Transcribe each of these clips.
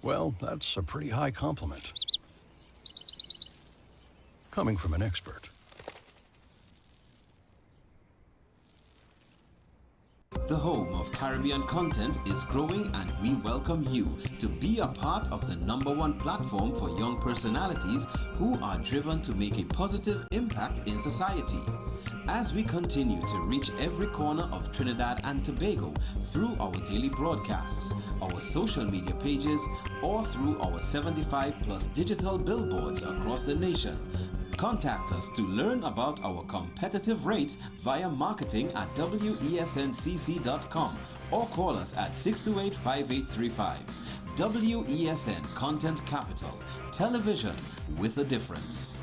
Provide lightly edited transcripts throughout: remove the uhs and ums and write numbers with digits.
Well, that's a pretty high compliment. Coming from an expert. The home of Caribbean content is growing, and we welcome you to be a part of the #1 platform for young personalities who are driven to make a positive impact in society. As we continue to reach every corner of Trinidad and Tobago through our daily broadcasts, our social media pages, or through our 75+ digital billboards across the nation, contact us to learn about our competitive rates via marketing at wesncc.com or call us at 628-5835. WESN Content Capital, television with a difference.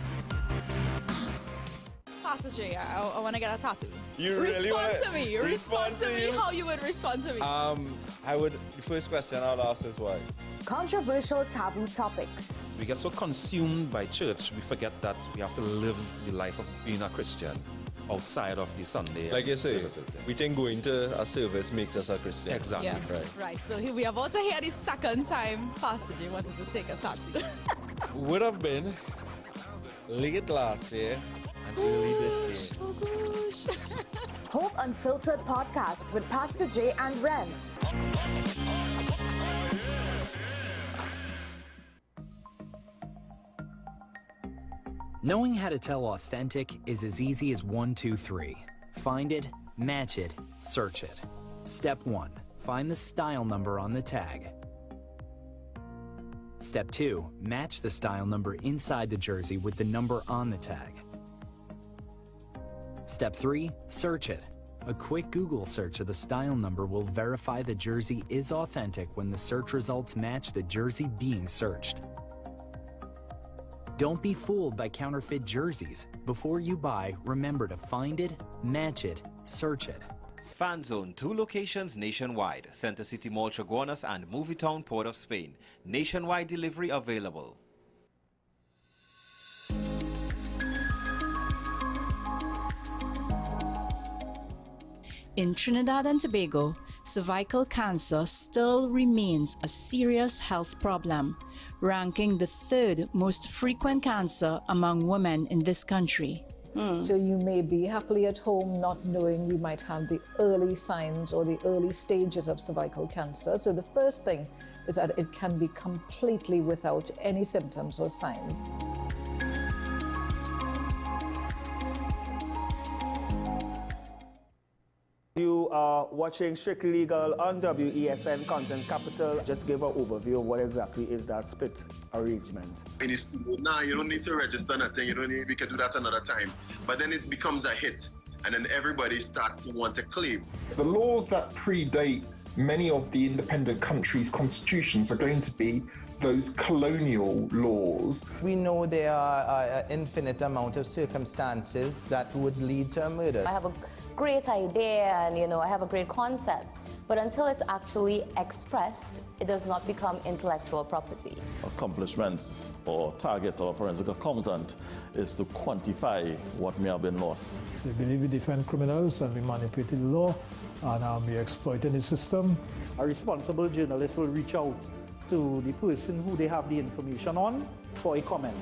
Pastor J, I want to get a tattoo. You really respond to me. Respond to me. How you would respond to me? The first question I'll ask is why. Controversial taboo topics. We get so consumed by church, we forget that we have to live the life of being a Christian outside of the Sunday. Like you say, we think going to a service makes us a Christian. Exactly. Yeah. Right. So here we are about to hear the second time Pastor J wanted to take a tattoo. Would have been late last year and early this year. Oh gosh. Hope Unfiltered podcast with Pastor J and Ren. Knowing how to tell authentic is as easy as 1, 2, 3. Find it, match it, search it. Step 1. Find the style number on the tag. Step 2. Match the style number inside the jersey with the number on the tag. Step 3. Search it. A quick Google search of the style number will verify the jersey is authentic when the search results match the jersey being searched. Don't be fooled by counterfeit jerseys. Before you buy, remember to find it, match it, search it. Fan Zone, 2 locations nationwide. Center City Mall, Chaguanas, and Movie Town, Port of Spain. Nationwide delivery available. In Trinidad and Tobago, cervical cancer still remains a serious health problem, ranking the 3rd most frequent cancer among women in this country. So you may be happily at home not knowing you might have the early signs or the early stages of cervical cancer. So the first thing is that it can be completely without any symptoms or signs. You are watching Strictly Legal on WESN Content Capital. Just give an overview of what exactly is that split arrangement. Nah, you don't need to register nothing. You don't need, we can do that another time. But then it becomes a hit, and then everybody starts to want to claim. The laws that predate many of the independent countries' constitutions are going to be those colonial laws. We know there are an infinite amount of circumstances that would lead to a murder. I have a great idea and I have a great concept, but until it's actually expressed, it does not become intellectual property. Accomplishments or targets of a forensic accountant is to quantify what may have been lost. They believe we defend criminals and we manipulated the law and we exploiting the system. A responsible journalist will reach out to the person who they have the information on for a comment.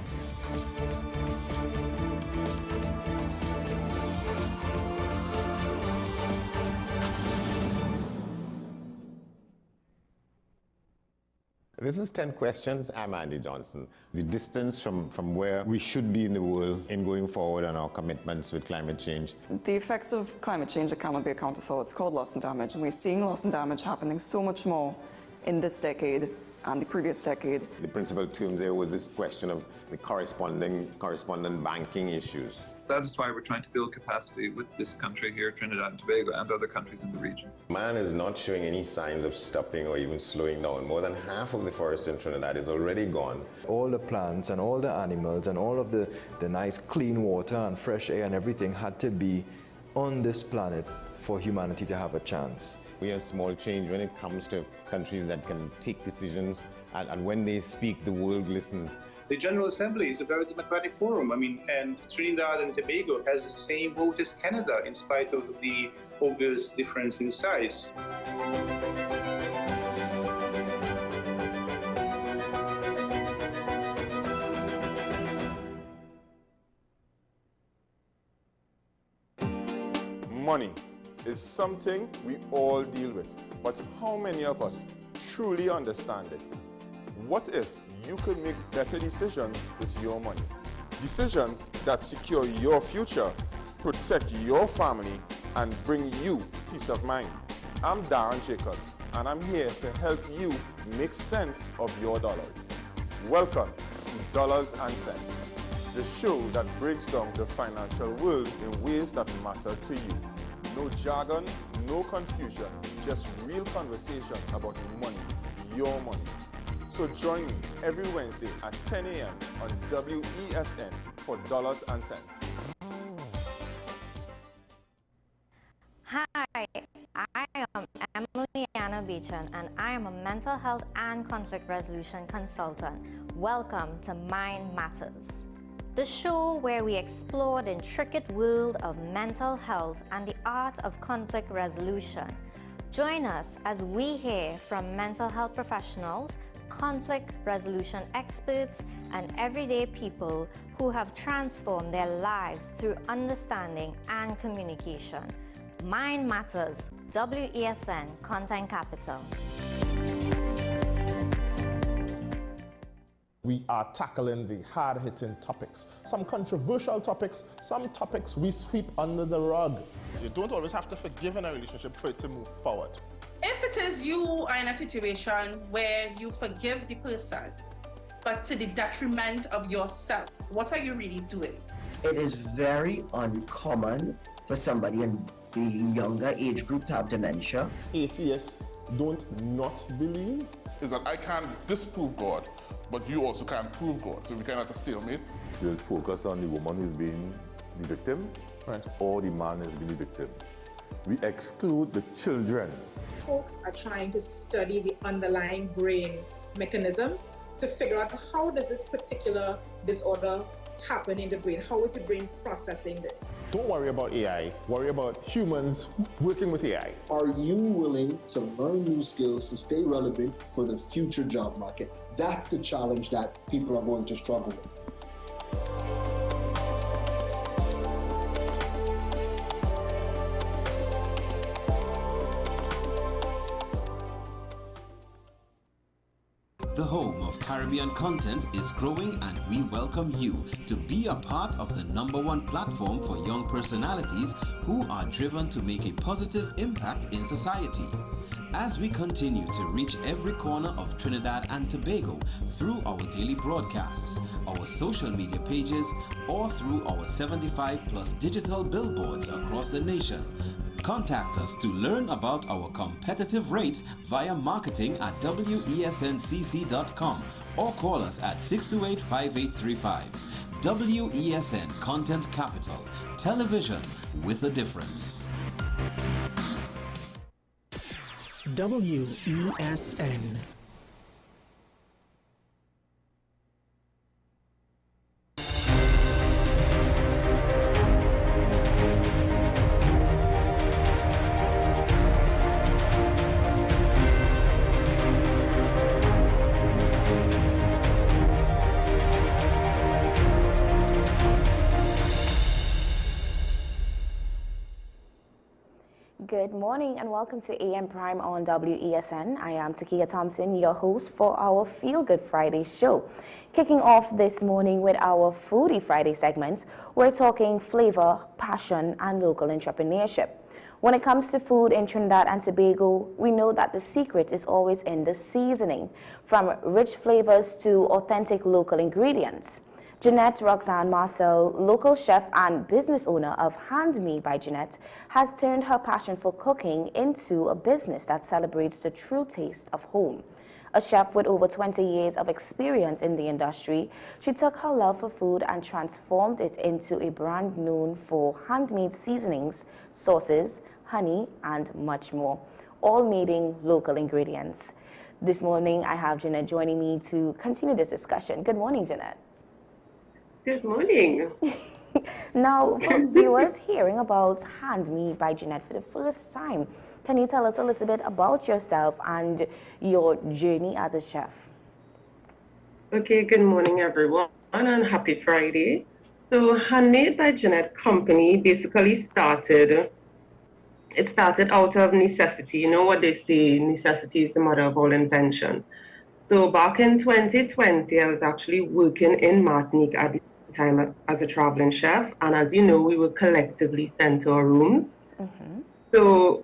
This is 10 Questions. I'm Andy Johnson. The distance from where we should be in the world in going forward on our commitments with climate change. The effects of climate change that cannot be accounted for. It's called loss and damage, and we're seeing loss and damage happening so much more in this decade and the previous decade. The principal term there was this question of the correspondent banking issues. That is why we're trying to build capacity with this country here, Trinidad and Tobago, and other countries in the region. Man is not showing any signs of stopping or even slowing down. More than half of the forest in Trinidad is already gone. All the plants and all the animals and all of the nice clean water and fresh air and everything had to be on this planet for humanity to have a chance. We have small change when it comes to countries that can take decisions, and when they speak, the world listens. The General Assembly is a very democratic forum. And Trinidad and Tobago has the same vote as Canada, in spite of the obvious difference in size. Money is something we all deal with, but how many of us truly understand it? What if you could make better decisions with your money? Decisions that secure your future, protect your family, and bring you peace of mind. I'm Darren Jacobs, and I'm here to help you make sense of your dollars. Welcome to Dollars and Cents, the show that breaks down the financial world in ways that matter to you. No jargon, no confusion, just real conversations about money, your money. So join me every Wednesday at 10 a.m. on WESN for Dollars and Cents. Hi, I am Emiliana Beechan, and I am a mental health and conflict resolution consultant. Welcome to Mind Matters, the show where we explore the intricate world of mental health and the art of conflict resolution. Join us as we hear from mental health professionals, conflict resolution experts, and everyday people who have transformed their lives through understanding and communication. Mind Matters, WESN Content Capital. We are tackling the hard-hitting topics, some controversial topics, some topics we sweep under the rug. You don't always have to forgive in a relationship for it to move forward. If it is you are in a situation where you forgive the person, but to the detriment of yourself, what are you really doing? It is very uncommon for somebody in the younger age group to have dementia. Atheists don't not believe. Is that I can't disprove God, but you also can't prove God, so we cannot have a stalemate. We'll focus on the woman who's being the victim, right, or the man who's being the victim. We exclude the children. Folks are trying to study the underlying brain mechanism to figure out how does this particular disorder happen in the brain? How is the brain processing this? Don't worry about AI, worry about humans working with AI. Are you willing to learn new skills to stay relevant for the future job market? That's the challenge that people are going to struggle with. The home of Caribbean content is growing, and we welcome you to be a part of the #1 platform for young personalities who are driven to make a positive impact in society. As we continue to reach every corner of Trinidad and Tobago through our daily broadcasts, our social media pages, or through our 75+ digital billboards across the nation, contact us to learn about our competitive rates via marketing at wesncc.com or call us at 628-5835. WESN Content Capital, television with a difference. WESN. Good morning and welcome to AM Prime on WESN. I am Takia Thompson, your host for our Feel Good Friday show. Kicking off this morning with our Foodie Friday segment, we're talking flavor, passion, and local entrepreneurship. When it comes to food in Trinidad and Tobago, we know that the secret is always in the seasoning, from rich flavors to authentic local ingredients. Jeanette Roxanne Marcel, local chef and business owner of Hand Me by Jeanette, has turned her passion for cooking into a business that celebrates the true taste of home. A chef with over 20 years of experience in the industry, she took her love for food and transformed it into a brand known for handmade seasonings, sauces, honey, and much more, all made in local ingredients. This morning, I have Jeanette joining me to continue this discussion. Good morning, Jeanette. Good morning. Now, for viewers hearing about Hand Me by Jeanette for the first time, can you tell us a little bit about yourself and your journey as a chef? Okay, good morning, everyone, and happy Friday. So, Hand Me by Jeanette company basically started it started out of necessity. You know what they say, necessity is the mother of all invention. So back in 2020, I was actually working in Martinique at the time as a traveling chef. And as you know, we were collectively sent to our rooms. So,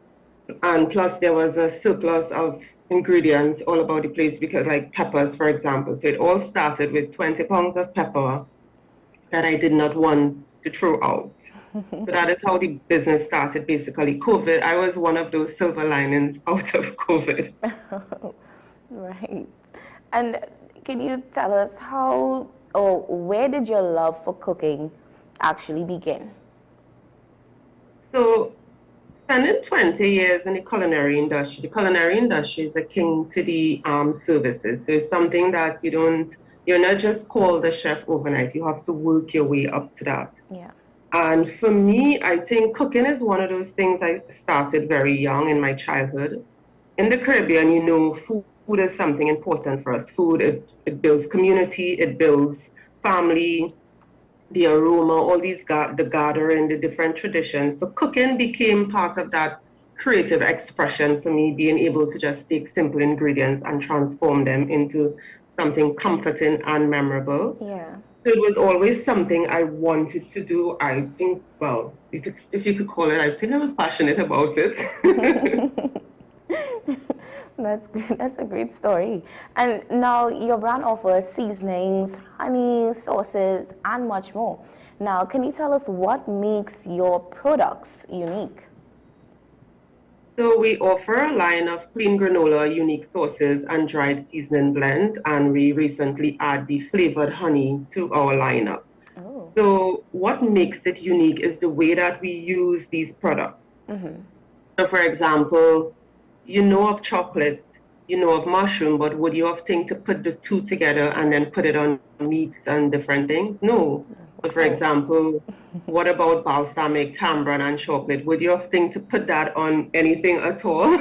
and plus there was a surplus of ingredients all about the place because like peppers, for example. So it all started with 20 pounds of pepper that I did not want to throw out. So that is how the business started, basically. COVID, I was one of those silver linings out of COVID. Right. And can you tell us how or where did your love for cooking actually begin? So, spending 20 years in the culinary industry is a king to the services. So it's something that you're not just called a chef overnight, you have to work your way up to that. Yeah. And for me, I think cooking is one of those things I started very young in my childhood. In the Caribbean, you know, food is something important for us. Food, it builds community, it builds family, the aroma, all these, the gathering, the different traditions. So cooking became part of that creative expression for me, being able to just take simple ingredients and transform them into something comforting and memorable. Yeah. So it was always something I wanted to do. I think, well, if you could call it, I think I was passionate about it. That's good. That's a great story. And now your brand offers seasonings, honey, sauces, and much more. Now, can you tell us what makes your products unique? So we offer a line of clean granola, unique sauces, and dried seasoning blends, and we recently add the flavored honey to our lineup. Oh. So what makes it unique is the way that we use these products. So for example, you know of chocolate, you know of mushroom, but would you have think to put the two together and then put it on meats and different things? No. But for example, what about balsamic, tamarind, and chocolate? Would you have think to put that on anything at all?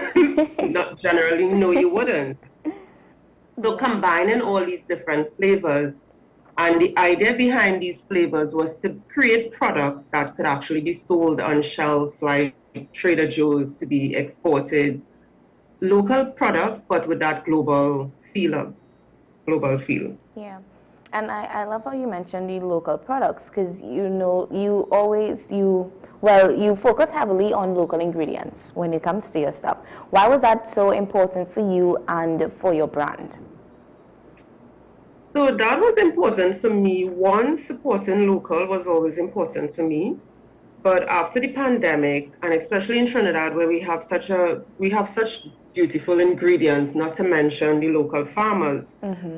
Not generally, no, you wouldn't. So combining all these different flavors, and the idea behind these flavors was to create products that could actually be sold on shelves like Trader Joe's to be exported. Local products, but with that global feel. Yeah. And I love how you mentioned the local products because, you know, you focus heavily on local ingredients when it comes to your stuff. Why was that so important for you and for your brand? So that was important for me. One, supporting local was always important for me. But after the pandemic, and especially in Trinidad, where we have such beautiful ingredients, not to mention the local farmers.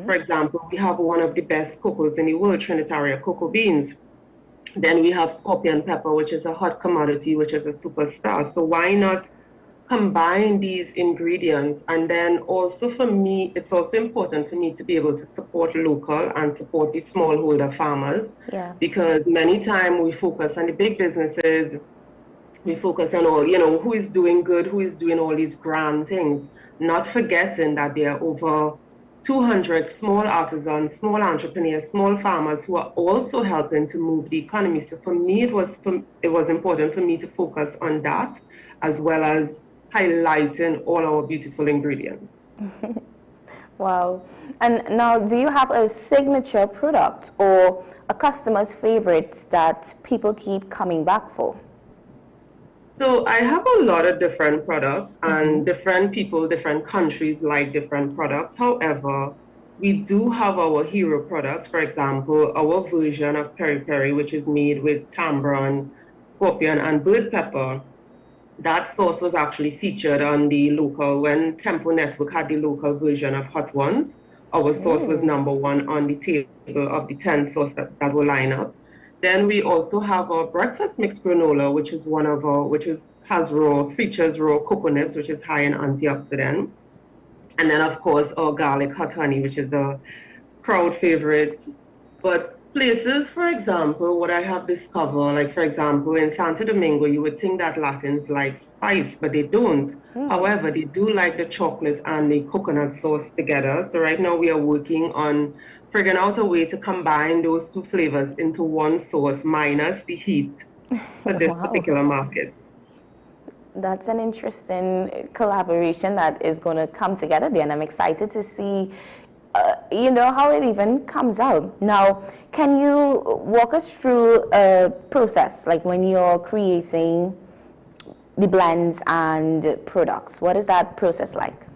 For example, we have one of the best cocoas in the world, Trinitaria cocoa beans. Then we have scorpion pepper, which is a hot commodity, which is a superstar. So why not combine these ingredients? And then also for me, it's also important for me to be able to support local and support the smallholder farmers. Yeah. Because many times we focus on the big businesses, we focus on all, you know, who is doing good, who is doing all these grand things, not forgetting that there are over 200 small artisans, small entrepreneurs, small farmers who are also helping to move the economy. So for me, it was important for me to focus on that, as well as highlighting all our beautiful ingredients. Wow. And now, do you have a signature product or a customer's favorite that people keep coming back for? So I have a lot of different products, and different people, different countries like different products. However, we do have our hero products. For example, our version of peri peri, which is made with tamarind, scorpion, and bird pepper. That sauce was actually featured on the local, when Tempo Network had the local version of Hot Ones. Our sauce was #1 on the table of the 10 sauces that will line up. Then we also have our breakfast mix granola, which is one of our, features raw coconuts, which is high in antioxidant. And then of course our garlic hot honey, which is a crowd favorite. But places, for example, what I have discovered, like for example, in Santo Domingo, you would think that Latins like spice, but they don't. However, they do like the chocolate and the coconut sauce together. So right now we are working on figuring out a way to combine those two flavors into one sauce minus the heat for this particular market. That's an interesting collaboration that is going to come together there, and I'm excited to see, how it even comes out. Now, can you walk us through a process, like when you're creating the blends and products? What is that process like?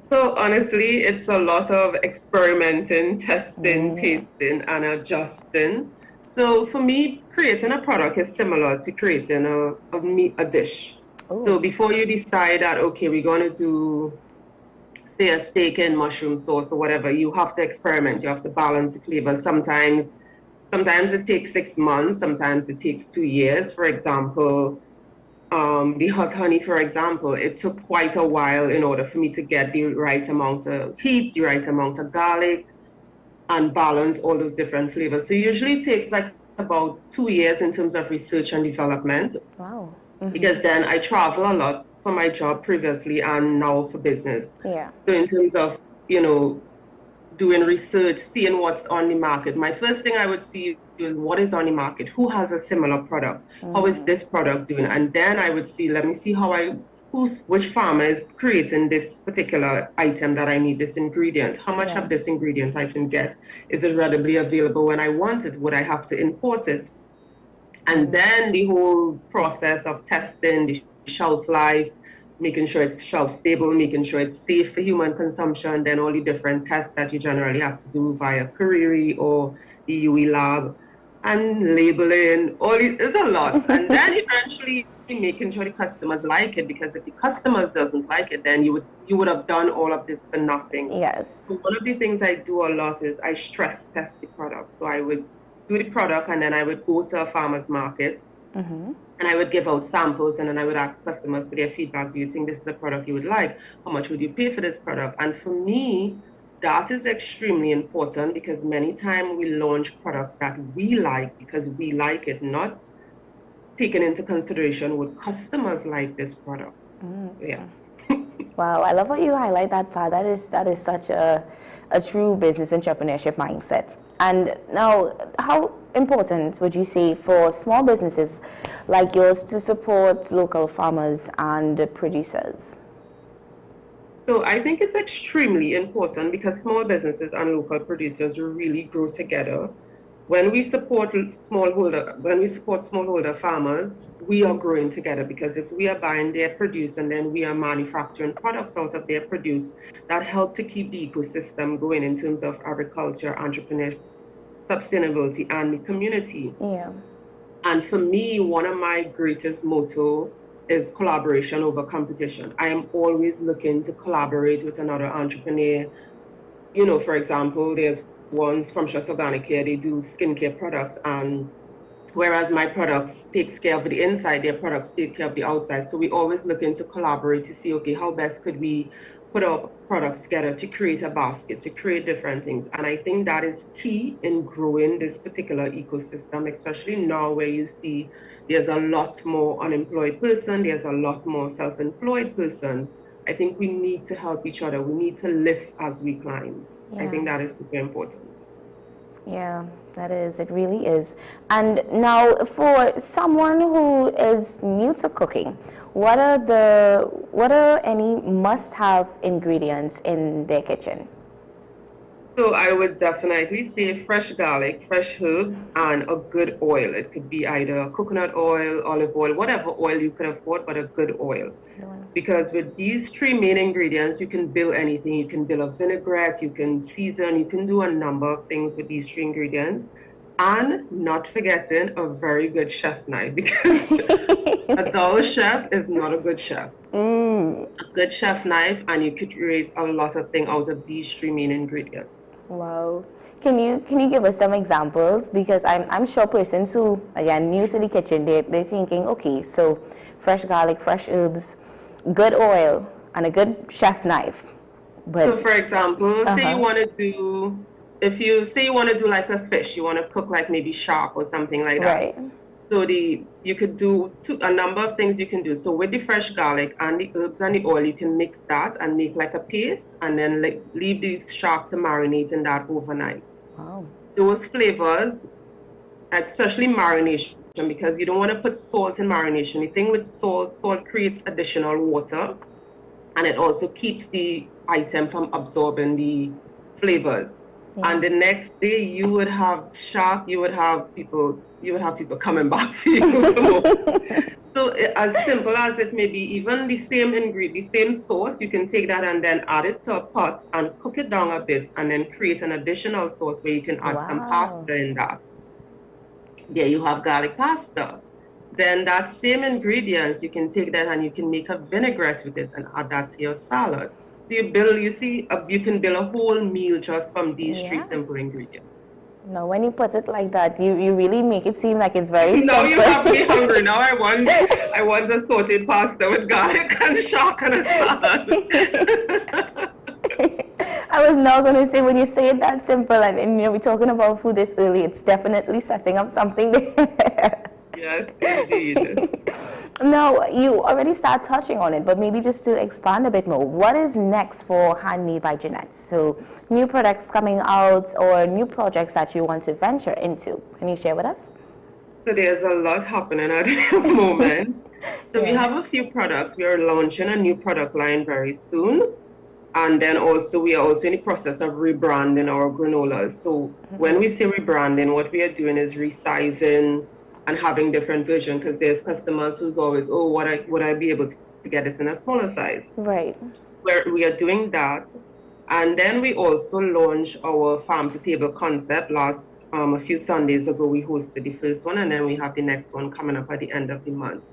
So honestly, it's a lot of experimenting, testing, tasting, and adjusting. So for me, creating a product is similar to creating a dish. So before you decide that, okay, we're going to do, say, a steak and mushroom sauce or whatever, you have to experiment. You have to balance the flavors. Sometimes it takes 6 months. Sometimes it takes 2 years. For example, the hot honey, for example, it took quite a while in order for me to get the right amount of heat, the right amount of garlic, and balance all those different flavors. So usually it takes like about 2 years in terms of research and development. Wow. Because then I travel a lot for my job previously and now for business. Yeah. So in terms of, doing research, seeing what's on the market, my first thing I would see is what is on the market, who has a similar product, how is this product doing, and then I would see, let me see which farmer is creating this particular item that I need, this ingredient, how much of this ingredient I can get, is it readily available when I want it, would I have to import it, and then the whole process of testing the shelf life, making sure it's shelf stable, making sure it's safe for human consumption, then all the different tests that you generally have to do via courier or the UE lab, and labeling, it's a lot. And then eventually making sure the customers like it, because if the customers doesn't like it, then you would have done all of this for nothing. Yes. So one of the things I do a lot is I stress test the product. So I would do the product and then I would go to a farmer's market. And I would give out samples, and then I would ask customers for their feedback. Do you think this is a product you would like? How much would you pay for this product? And for me, that is extremely important, because many times we launch products that we like because we like it, not taken into consideration would customers like this product. Yeah. Wow, I love how you highlight that part. That is such a true business entrepreneurship mindset. And now, how important would you say for small businesses like yours to support local farmers and producers? So I think it's extremely important, because small businesses and local producers really grow together. When we support smallholder farmers, we are growing together, because if we are buying their produce and then we are manufacturing products out of their produce, that helps to keep the ecosystem going in terms of agriculture, entrepreneurship, sustainability, and the community. Yeah. And for me, one of my greatest motto is collaboration over competition. I am always looking to collaborate with another entrepreneur. For example, there's ones from Just Organic here, they do skincare products, and whereas my products takes care of the inside, their products take care of the outside. So we always looking to collaborate to see, okay, how best could we put our products together to create a basket, to create different things. And I think that is key in growing this particular ecosystem, especially now where you see there's a lot more unemployed person, there's a lot more self-employed persons. I think we need to help each other. We need to lift as we climb. I think that is super important. Yeah, that is. It really is. And now, for someone who is new to cooking, what are any must-have ingredients in their kitchen? So I would definitely say fresh garlic, fresh herbs, and a good oil. It could be either coconut oil, olive oil, whatever oil you can afford, but a good oil. Because with these three main ingredients, you can build anything. You can build a vinaigrette, you can season, you can do a number of things with these three ingredients. And not forgetting a very good chef knife, because a dull chef is not a good chef. A good chef knife, and you could create a lot of things out of these three main ingredients. Wow. Can you give us some examples? Because I'm sure persons who, again, new to the kitchen, they're thinking, okay, so fresh garlic, fresh herbs, good oil, and a good chef knife. But, so for example, say you want to do, if you say you want to do like a fish, you want to cook like maybe shark or something like that. Right. So you could do a number of things you can do. So with the fresh garlic and the herbs and the oil, you can mix that and make like a paste, and then leave the shark to marinate in that overnight. Wow. Those flavors, especially marination, because you don't want to put salt in marination. The thing with salt, salt creates additional water, and it also keeps the item from absorbing the flavors. Yeah. And the next day you would have shock, you would have people coming back to you. So as simple as it may be, even the same ingredient, the same sauce, you can take that and then add it to a pot and cook it down a bit and then create an additional sauce where you can add some pasta in that. There you have garlic pasta. Then that same ingredients, you can take that and you can make a vinaigrette with it and add that to your salad. So you can build a whole meal just from these three simple ingredients. No, when you put it like that, you really make it seem like it's very simple. Now you have me hungry. Now I want a sauteed pasta with garlic and shock and a salad. I was now going to say, when you say it that simple, and we're talking about food this early, it's definitely setting up something there. Yes, indeed. Now, you already start touching on it, but maybe just to expand a bit more, what is next for Handmade by Jeanette? So, new products coming out or new projects that you want to venture into. Can you share with us? So there's a lot happening at the moment. So we have a few products. We are launching a new product line very soon. And then also, we are also in the process of rebranding our granolas. So when we say rebranding, what we are doing is resizing and having different versions, because there's customers who's always, would I be able to get this in a smaller size? Right. Where we are doing that. And then we also launched our farm to table concept a few Sundays ago. We hosted the first one, and then we have the next one coming up at the end of the month.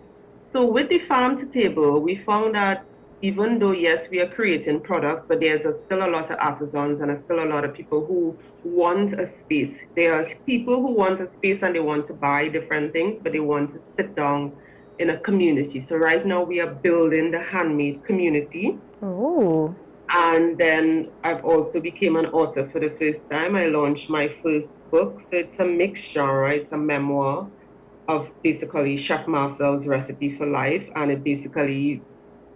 So with the farm to table, we found that even though, yes, we are creating products, but there's still a lot of artisans and still a lot of people who want a space. There are people who want a space and they want to buy different things, but they want to sit down in a community. So right now we are building the handmade community. Ooh. And then I've also became an author for the first time. I launched my first book. So it's a mixed genre. It's a memoir of basically Chef Marcel's recipe for life. And it basically,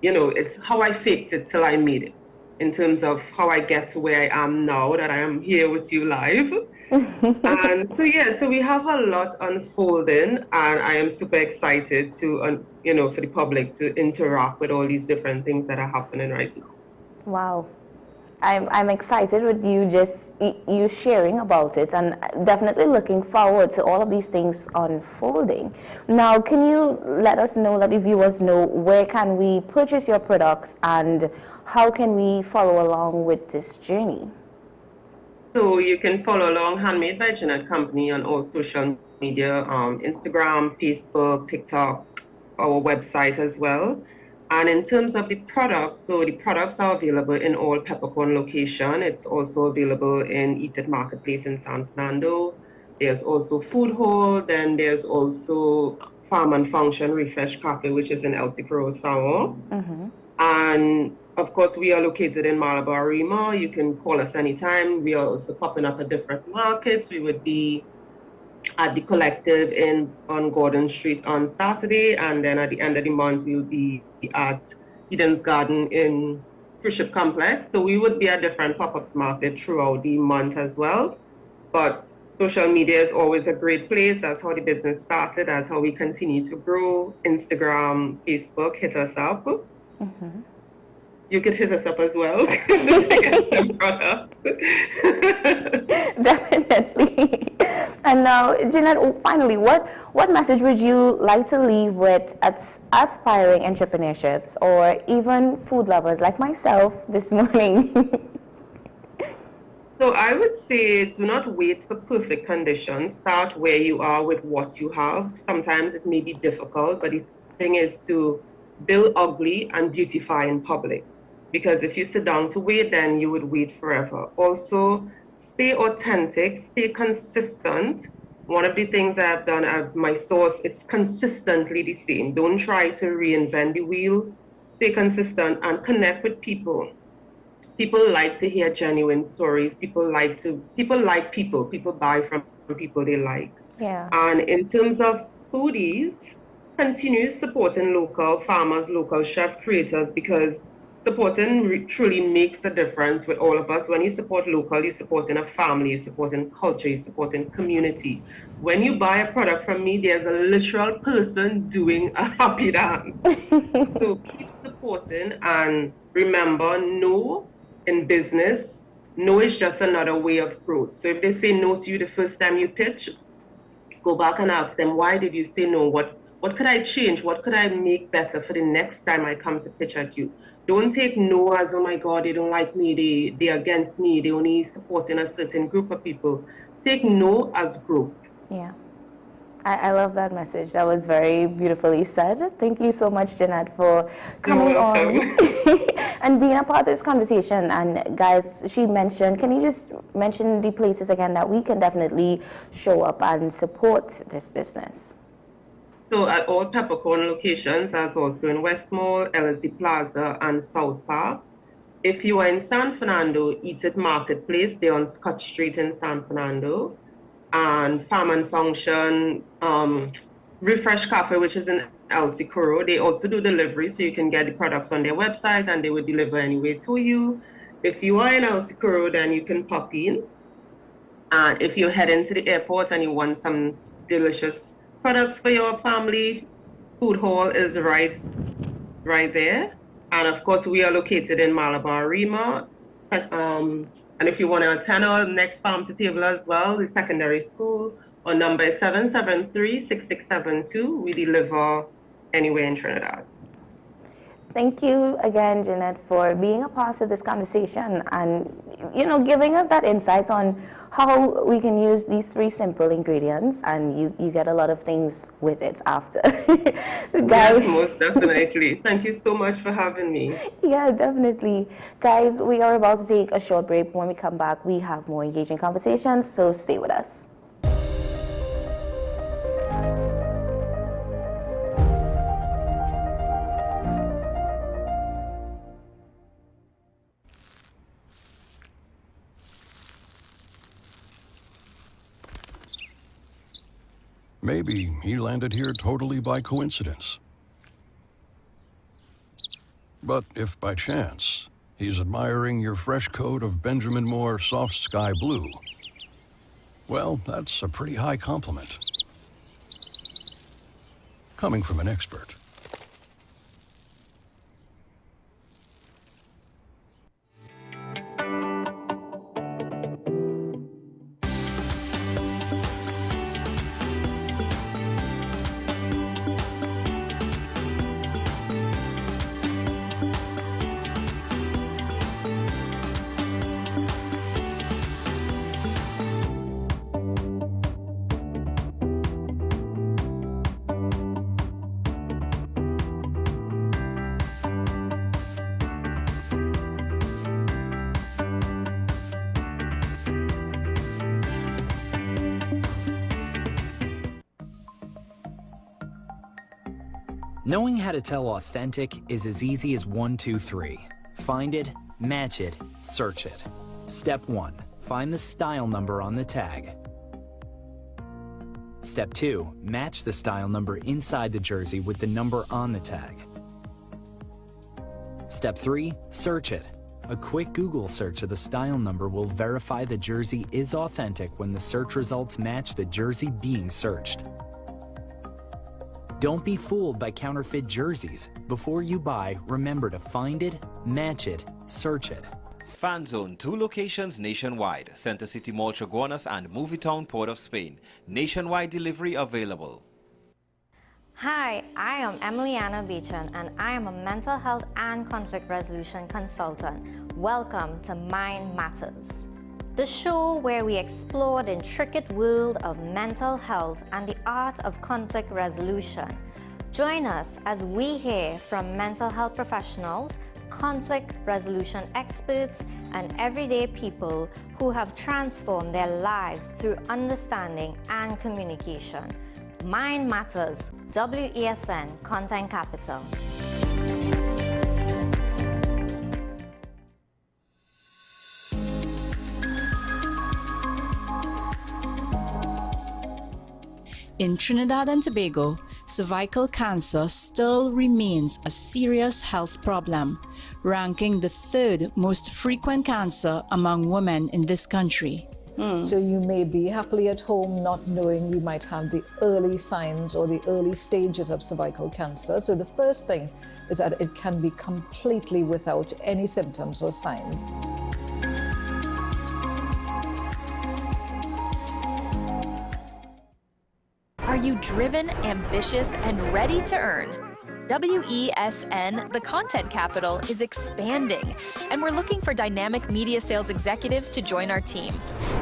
it's how I faked it till I made it, in terms of how I get to where I am now, that I am here with you live. And so we have a lot unfolding, and I am super excited to, for the public to interact with all these different things that are happening right now. Wow. I'm excited with you sharing about it, and definitely looking forward to all of these things unfolding. Now, can you let us know, let the viewers know, where can we purchase your products and how can we follow along with this journey? So you can follow along Handmade by Jeanette Company on all social media, Instagram, Facebook, TikTok, our website as well. And in terms of the products, so the products are available in all Peppercorn locations. It's also available in Eat It Marketplace in San Fernando. There's also Food Hall. Then there's also Farm and Function Refresh Cafe, which is in El Cipro, And of course, we are located in Malabar Arima. You can call us anytime. We are also popping up at different markets. We would be at the Collective on Gordon Street on Saturday, and then at the end of the month we'll be at Eden's Garden in Friendship Complex. So we would be at different pop-ups market throughout the month as well. But social media is always a great place. That's how the business started. That's how we continue to grow. Instagram, Facebook, hit us up. You could hit us up as well. Definitely. And now, Jeanette, finally, what message would you like to leave with aspiring entrepreneurships or even food lovers like myself this morning? So I would say, do not wait for perfect conditions. Start where you are with what you have. Sometimes it may be difficult, but the thing is to build ugly and beautify in public. Because if you sit down to wait, then you would wait forever. Also, stay authentic, stay consistent. One of the things I've done at my source, it's consistently the same. Don't try to reinvent the wheel. Stay consistent and connect with people. People like to hear genuine stories. People like people. People buy from people they like. Yeah. And in terms of foodies, continue supporting local farmers, local chef creators, because supporting truly makes a difference with all of us. When you support local, you support in a family, you support in culture, you support in community. When you buy a product from me, there's a literal person doing a happy dance. So keep supporting, and remember, no in business, no is just another way of growth. So if they say no to you the first time you pitch, go back and ask them, why did you say no? What could I change? What could I make better for the next time I come to pitch at you? Don't take no as, oh my God, they don't like me, they're against me, they only supporting a certain group of people. Take no as growth. Yeah. I love that message. That was very beautifully said. Thank you so much, Jeanette, for coming on and being a part of this conversation. And guys, she mentioned, can you just mention the places again that we can definitely show up and support this business? So at all Peppercorn locations, as also in West Mall, LSD Plaza, and South Park. If you are in San Fernando, Eat It Marketplace, they're on Scott Street in San Fernando. And Farm and Function, Refresh Cafe, which is in El Sicuro. They also do delivery, so you can get the products on their website and they will deliver anyway to you. If you are in El Sicuro, then you can pop in. And if you're heading to the airport and you want some delicious products for your family, food hall is right there. And of course, we are located in Malabar Rima. And if you want to attend our next farm to table as well, the secondary school, our number is 773-6672. We deliver anywhere in Trinidad. Thank you again, Jeanette, for being a part of this conversation and, you know, giving us that insight on how we can use these 3 simple ingredients, and you get a lot of things with it after. Yes, most definitely. Thank you so much for having me. Yeah, definitely. Guys, we are about to take a short break. When we come back, we have more engaging conversations, so stay with us. Maybe he landed here totally by coincidence. But if by chance he's admiring your fresh coat of Benjamin Moore soft sky blue, well, that's a pretty high compliment. Coming from an expert. Knowing how to tell authentic is as easy as 1, 2, 3. Find it, match it, search it. Step 1. Find the style number on the tag. Step 2. Match the style number inside the jersey with the number on the tag. Step 3. Search it. A quick Google search of the style number will verify the jersey is authentic when the search results match the jersey being searched. Don't be fooled by counterfeit jerseys. Before you buy, remember to find it, match it, search it. Fan Zone, 2 locations nationwide. Center City Mall, Chaguanas and Movietown, Port of Spain. Nationwide delivery available. Hi, I am Emiliana Beechan and I am a mental health and conflict resolution consultant. Welcome to Mind Matters, the show where we explore the intricate world of mental health and the art of conflict resolution. Join us as we hear from mental health professionals, conflict resolution experts, and everyday people who have transformed their lives through understanding and communication. Mind Matters, WESN Content Capital. In Trinidad and Tobago, cervical cancer still remains a serious health problem, ranking the 3rd most frequent cancer among women in this country. So you may be happily at home not knowing you might have the early signs or the early stages of cervical cancer. So the first thing is that it can be completely without any symptoms or signs. Are you driven, ambitious, and ready to earn? WESN, the content capital, is expanding, and we're looking for dynamic media sales executives to join our team.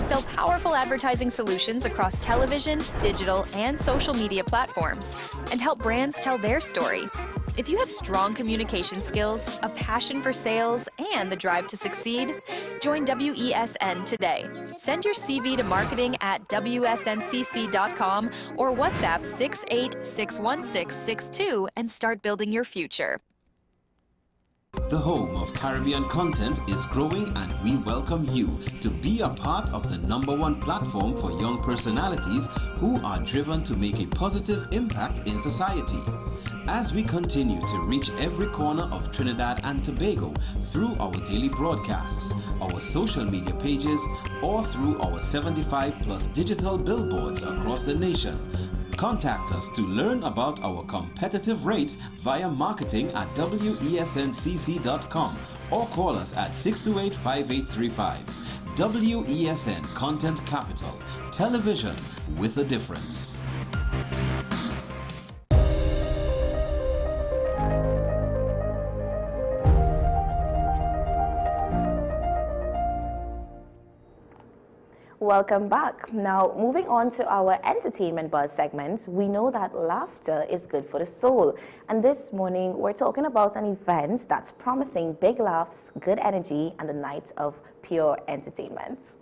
Sell powerful advertising solutions across television, digital, and social media platforms, and help brands tell their story. If you have strong communication skills, a passion for sales, and the drive to succeed, join WESN today. Send your CV to marketing@wsncc.com or WhatsApp 6861662 and start building your future. The home of Caribbean content is growing, and we welcome you to be a part of the #1 platform for young personalities who are driven to make a positive impact in society. As we continue to reach every corner of Trinidad and Tobago through our daily broadcasts, our social media pages, or through our 75+ digital billboards across the nation, contact us to learn about our competitive rates via marketing@wesncc.com or call us at 628-5835. WESN Content Capital, television with a difference. Welcome back. Now, moving on to our entertainment buzz segment, we know that laughter is good for the soul. And this morning, we're talking about an event that's promising big laughs, good energy, and a night of pure entertainment.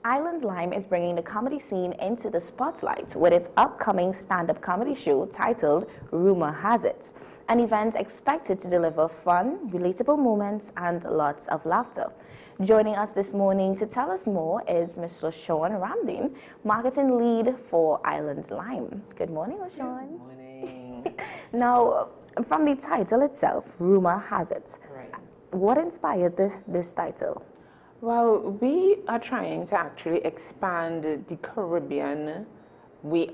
Island Lime is bringing the comedy scene into the spotlight with its upcoming stand-up comedy show titled Rumor Has It, an event expected to deliver fun, relatable moments, and lots of laughter. Joining us this morning to tell us more is Mr. Sean Ramdin, marketing lead for Island Lime. Good morning, Sean. Good morning. Now, from the title itself, Rumor Has It, Right. What inspired this title? Well, we are trying to actually expand the Caribbean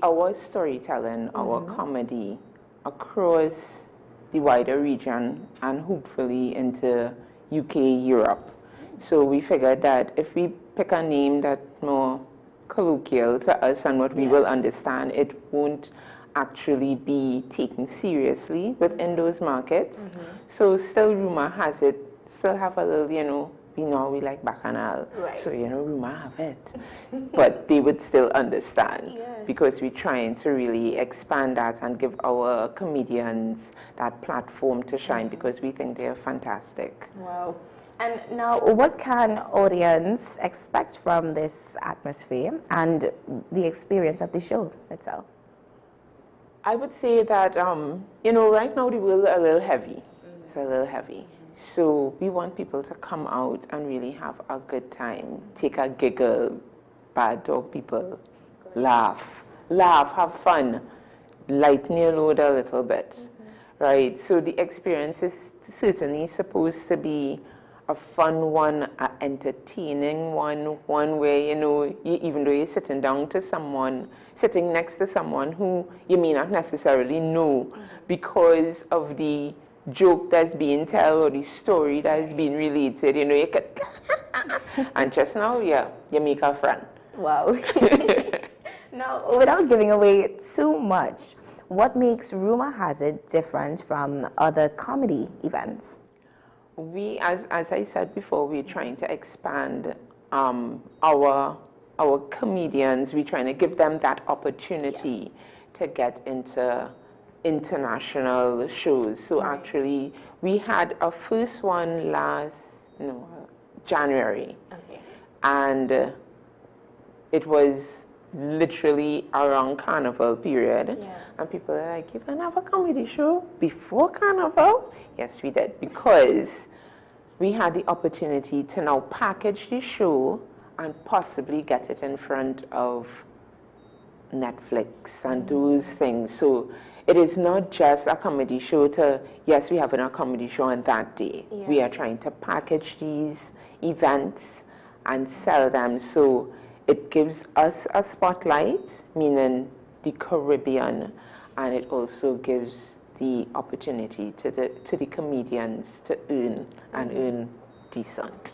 our storytelling, our comedy across the wider region and hopefully into UK, Europe. So we figured that if we pick a name that's more colloquial to us and what we will understand, it won't actually be taken seriously within those markets. So still Rumor Has It, still have a little, we like Bacchanal, so rumor have it. But they would still understand because we're trying to really expand that and give our comedians that platform to shine because we think they're fantastic. Wow. And now, what can audience expect from this atmosphere and the experience of the show itself? I would say that, right now the world is a little heavy. It's a little heavy. So we want people to come out and really have a good time, take a giggle, bad dog people, laugh, have fun, lighten your load a little bit, right? So the experience is certainly supposed to be a fun one, an entertaining one where, even though you're sitting next to someone who you may not necessarily know because of the joke that's being told or the story that is being related, you could and just now, you make a friend. Wow. Now, without giving away too much, what makes Rumor Has It different from other comedy events? We, as I said before, we're trying to expand our comedians. We're trying to give them that opportunity to get into international shows. So actually, we had our first one January. And it was literally around Carnival period. And people are like, you can have a comedy show before Carnival? Yes, we did, because we had the opportunity to now package the show and possibly get it in front of Netflix and those things. So it is not just a comedy show to, yes, we have a comedy show on that day. We are trying to package these events and sell them. So it gives us a spotlight, meaning the Caribbean, and it also gives the opportunity to the comedians to earn and earn decent.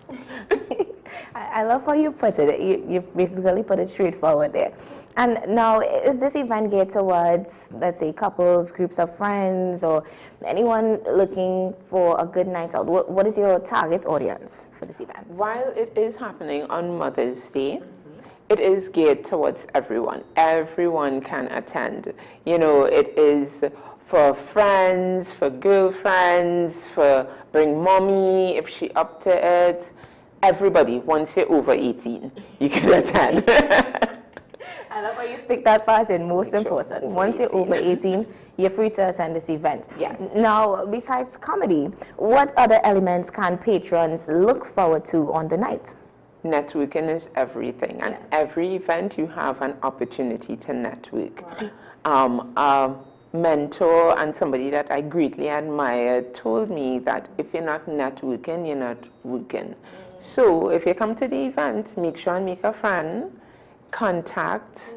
I love how you put it. You basically put it straightforward there. And now, is this event geared towards, let's say, couples, groups of friends, or anyone looking for a good night out? What is your target audience for this event? While it is happening on Mother's Day, it is geared towards everyone. Everyone can attend. You know, it is for friends, for girlfriends, for bring mommy if she up to it. Everybody, once you're over 18, you can attend. I love how you stick that part in, most important. Once you're over 18, you're free to attend this event. Now, besides comedy, what other elements can patrons look forward to on the night? Networking is everything, and every event you have an opportunity to network. A mentor and somebody that I greatly admire told me that if you're not networking, you're not working. So if you come to the event, make sure and make a friend, contact,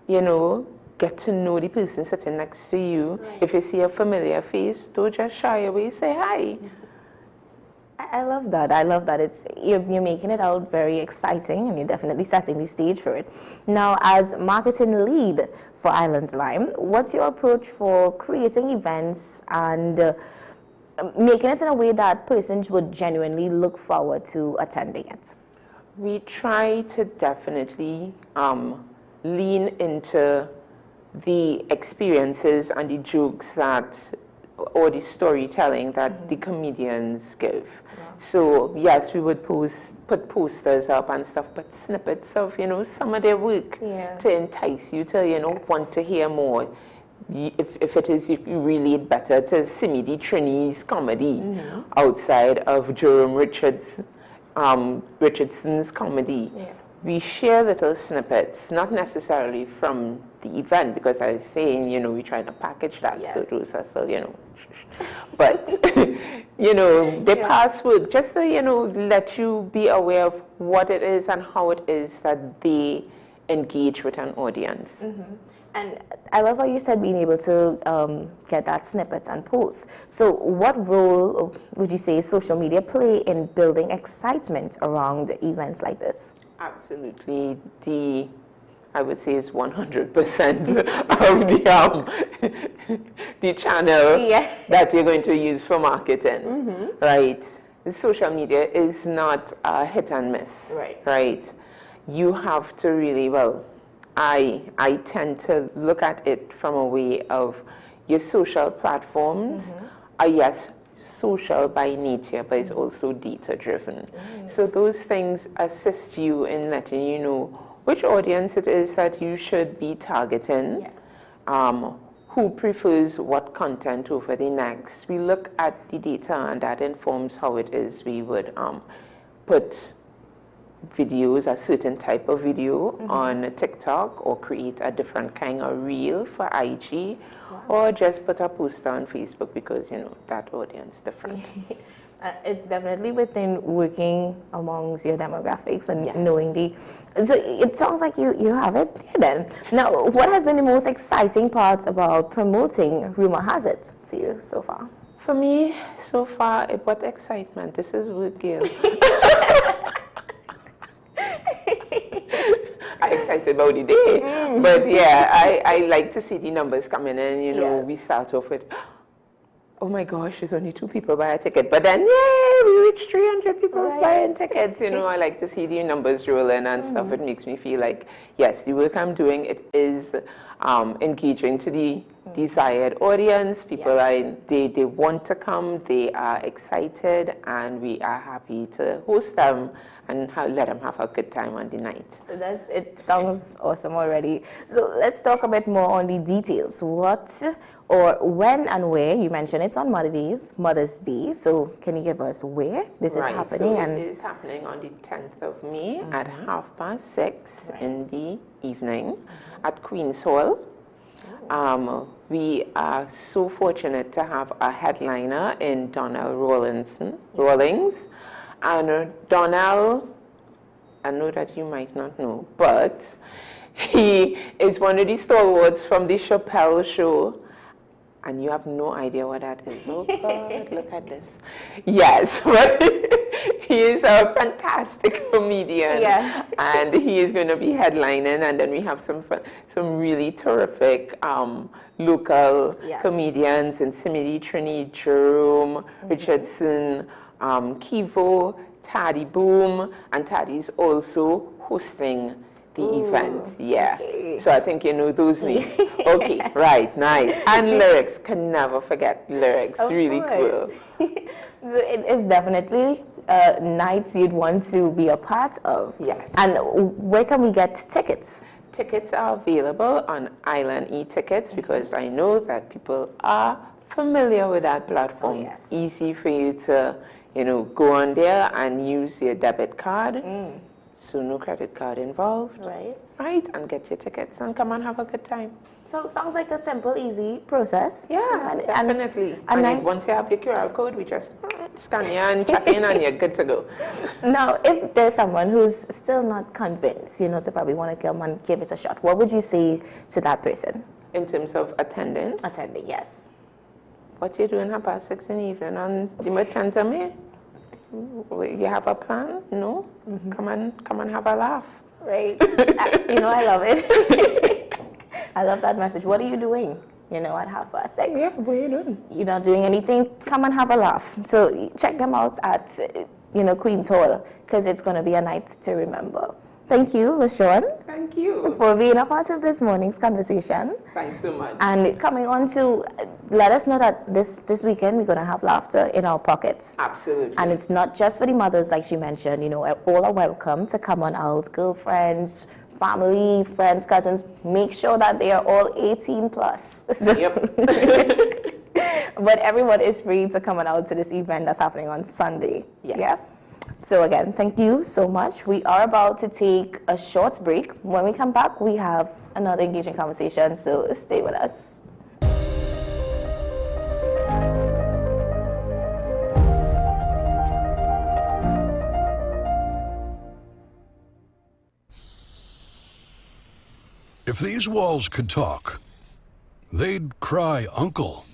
you know, get to know the person sitting next to you. If you see a familiar face, don't just shy away, say hi. I love that. I love that. You're making it out very exciting, and you're definitely setting the stage for it. Now, as marketing lead for Island Lime, what's your approach for creating events and making it in a way that persons would genuinely look forward to attending it? We try to definitely lean into the experiences and the jokes or the storytelling that the comedians give. So yes, we would put posters up and stuff, but snippets of, you know, some of their work to entice you to, you know, want to hear more. If it is, you relate better to Simi the Trini's comedy outside of Jerome Richardson's comedy. We share little snippets, not necessarily from the event, because I was saying, you know, we try to package that, so those are still, you know, but, you know, they pass work just to, you know, let you be aware of what it is and how it is that they engage with an audience. And I love how you said being able to get that snippets and posts. So what role would you say social media play in building excitement around events like this? Absolutely. I would say it's 100% of the channel that you're going to use for marketing, right? The social media is not a hit and miss, right? You have to really, well, I tend to look at it from a way of your social platforms are, yes, social by nature, but it's also data driven. So those things assist you in letting you know which audience it is that you should be targeting, who prefers what content over the next. We look at the data, and that informs how it is we would put videos, a certain type of video on TikTok, or create a different kind of reel for IG, or just put a poster on Facebook, because, you know, that audience is different. It's definitely within working amongst your demographics and knowing so it sounds like you have it there then. Now, what has been the most exciting part about promoting Rumor Has It for you so far? For me, so far, what excitement. This is work, girl. I'm excited about the day. But yeah, I like to see the numbers coming in. You know, we start off with, oh my gosh, there's only 2 people buy a ticket. But then, yay, we reached 300 people buying tickets. You know, I like to see the numbers rolling and stuff. It makes me feel like, yes, the work I'm doing, it is engaging to the desired audience. People they want to come, they are excited, and we are happy to host them and let them have a good time on the night. It sounds awesome already. So let's talk a bit more on the details. What or when and where? You mentioned it's on Mother's Day. So can you give us where this is happening? So it is happening on the 10th of May at 6:30 in the evening at Queen's Hall. We are so fortunate to have a headliner in Donnell Rawlings. And Donnell, I know that you might not know, but he is one of the stalwarts from the Chappelle Show. And you have no idea what that is. Oh God, look at this. Yes, but he is a fantastic comedian. Yeah. And he is going to be headlining. And then we have some really terrific local comedians in Simidi, Trini, Jerome, Richardson, Kivo, Taddy Boom, and Taddy's also hosting the event. Yeah. Okay. So I think you know those names. Okay, right, nice. And lyrics, can never forget lyrics. Of really course. cool. So it is definitely nights you'd want to be a part of. Yes. And where can we get tickets? Tickets are available on Island e-tickets because I know that people are familiar with that platform. Oh, yes. Easy for you to, go on there and use your debit card. So no credit card involved. Right, and get your tickets and come and have a good time. So it sounds like a simple, easy process. Yeah, definitely. And once you have your QR code, we just scan you and check in and you're good to go. Now, if there's someone who's still not convinced, to probably want to come and give it a shot, what would you say to that person? In terms of attending? Attending, yes. What you doing at 6 in the evening on the 10th of May? You have a plan? No? Come and have a laugh. Right. I love it. I love that message. What are you doing? At 6:30. Yeah, what are you doing? You're not doing anything. Come and have a laugh. So check them out at, Queen's Hall, because it's going to be a night to remember. Thank you, LaShawn. Thank you. For being a part of this morning's conversation. Thanks so much. And coming on to let us know that this weekend we're going to have laughter in our pockets. Absolutely. And it's not just for the mothers, like she mentioned. All are welcome to come on out. Girlfriends, family, friends, cousins. Make sure that they are all 18 plus. Yep. But everyone is free to come on out to this event that's happening on Sunday. Yes. Yeah. So again, thank you so much. We are about to take a short break. When we come back, we have another engaging conversation, so stay with us. If these walls could talk, they'd cry uncle.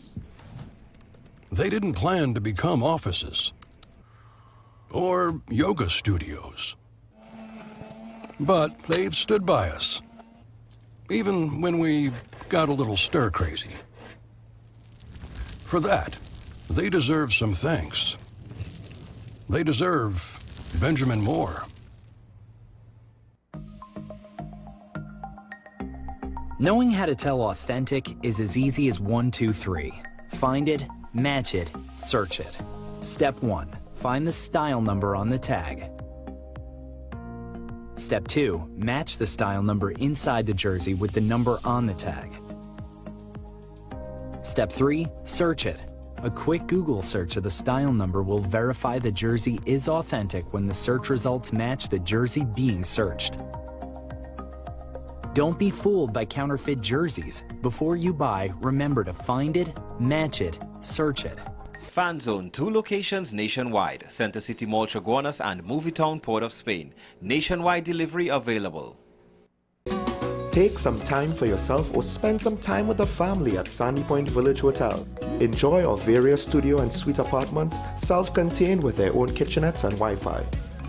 They didn't plan to become offices or yoga studios. But they've stood by us, even when we got a little stir-crazy. For that, they deserve some thanks. They deserve Benjamin Moore. Knowing how to tell authentic is as easy as 1, 2, 3. Find it, match it, search it. Step 1. Find the style number on the tag. Step 2. Match the style number inside the jersey with the number on the tag. Step 3. Search it. A quick Google search of the style number will verify the jersey is authentic when the search results match the jersey being searched. Don't be fooled by counterfeit jerseys. Before you buy, remember to find it, match it, search it. Fanzone, 2 locations nationwide. Center City Mall, Chaguanas and Movietown, Port of Spain. Nationwide delivery available. Take some time for yourself or spend some time with the family at Sandy Point Village Hotel. Enjoy our various studio and suite apartments, self-contained with their own kitchenettes and Wi-Fi.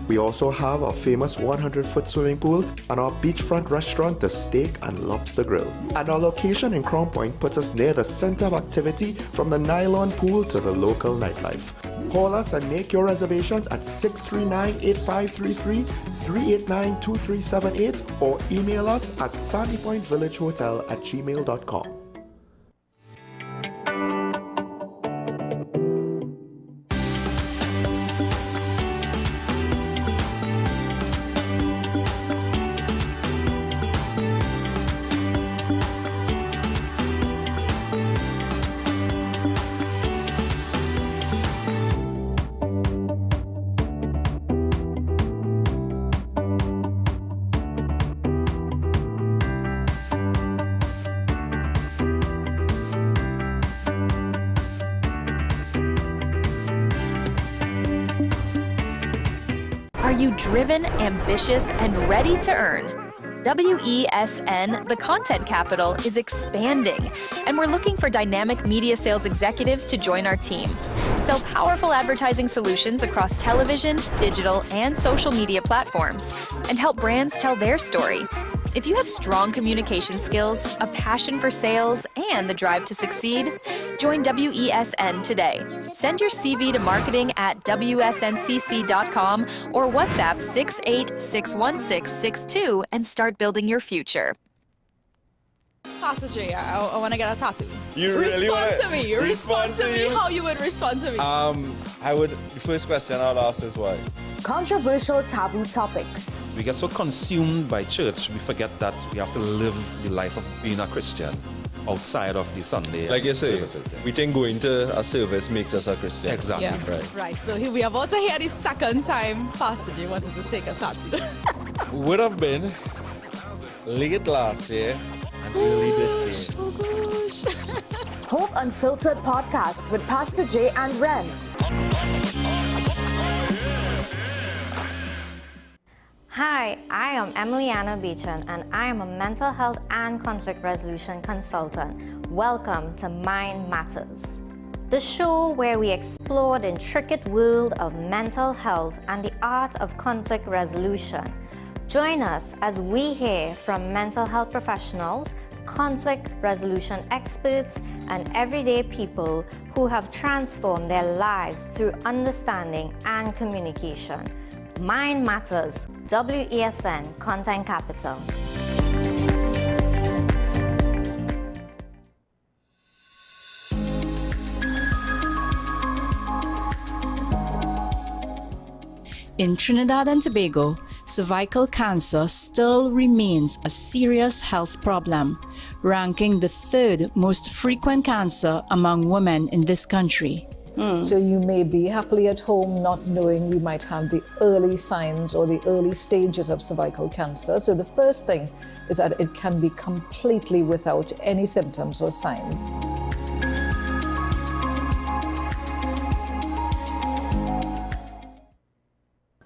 We also have our famous 100-foot swimming pool and our beachfront restaurant, the Steak and Lobster Grill. And our location in Crown Point puts us near the center of activity from the nylon pool to the local nightlife. Call us and make your reservations at 639-8533, 389-2378 or email us at sandypointvillagehotel@gmail.com. you driven, ambitious, and ready to earn? WESN, the content capital, is expanding, and we're looking for dynamic media sales executives to join our team. Sell powerful advertising solutions across television, digital, and social media platforms, and help brands tell their story. If you have strong communication skills, a passion for sales, and the drive to succeed, join WESN today. Send your CV to marketing@wsncc.com or WhatsApp 6861662 and start building your future. Pastor J, I want to get a tattoo. You really want to me. Respond to me. How you would respond to me? The first question I'll ask is why. Controversial taboo topics. We get so consumed by church, we forget that we have to live the life of being a Christian outside of the Sunday. Like you say, services. we think going to a service makes us a Christian. Exactly. Yeah. Right. So here we are about to hear the second time Pastor J wanted to take a tattoo. Would have been late last year and early this year. Oh gosh. Hope Unfiltered podcast with Pastor J and Ren. Hi, I am Emiliana Beechan and I am a mental health and conflict resolution consultant. Welcome to Mind Matters, the show where we explore the intricate world of mental health and the art of conflict resolution. Join us as we hear from mental health professionals, conflict resolution experts, and everyday people who have transformed their lives through understanding and communication. Mind Matters, WESN Content Capital. In Trinidad and Tobago, cervical cancer still remains a serious health problem, ranking the third most frequent cancer among women in this country. So you may be happily at home not knowing you might have the early signs or the early stages of cervical cancer. So the first thing is that it can be completely without any symptoms or signs.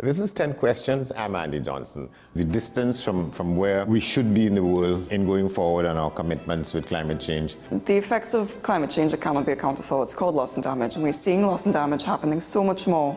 This is 10 Questions. I'm Andy Johnson. The distance from where we should be in the world in going forward and our commitments with climate change. The effects of climate change that cannot be accounted for. It's called loss and damage. And we're seeing loss and damage happening so much more